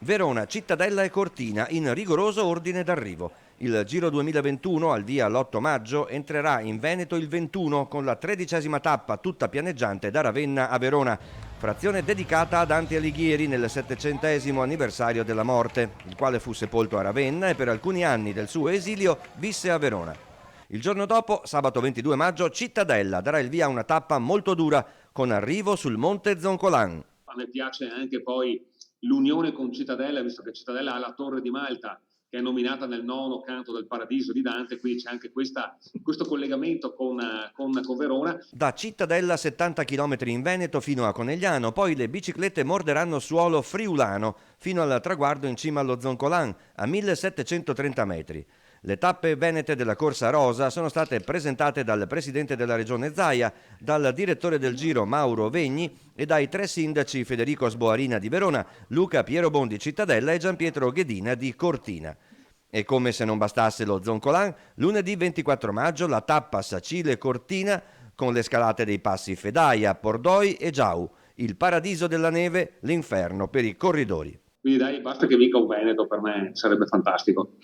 Verona, Cittadella e Cortina in rigoroso ordine d'arrivo. Il Giro 2021 al via l'8 maggio entrerà in Veneto il 21 con la 13ª tappa tutta pianeggiante da Ravenna a Verona, frazione dedicata a Dante Alighieri nel 700° anniversario della morte, il quale fu sepolto a Ravenna e per alcuni anni del suo esilio visse a Verona. Il giorno dopo, sabato 22 maggio, Cittadella darà il via a una tappa molto dura con arrivo sul Monte Zoncolan. A me piace anche poi l'unione con Cittadella, visto che Cittadella ha la Torre di Malta, che è nominata nel nono canto del Paradiso di Dante, quindi c'è anche questo collegamento con Verona. Da Cittadella 70 km in Veneto fino a Conegliano, poi le biciclette morderanno suolo friulano fino al traguardo in cima allo Zoncolan a 1730 metri. Le tappe venete della Corsa Rosa sono state presentate dal presidente della regione Zaia, dal direttore del Giro Mauro Vegni e dai 3 sindaci Federico Sboarina di Verona, Luca Pierobon di Cittadella e Gianpietro Ghedina di Cortina. E come se non bastasse lo Zoncolan, lunedì 24 maggio la tappa Sacile-Cortina con le scalate dei passi Fedaia, Pordoi e Giau, il paradiso della neve, l'inferno per i corridori. Quindi dai, basta che vinca un Veneto, per me sarebbe fantastico.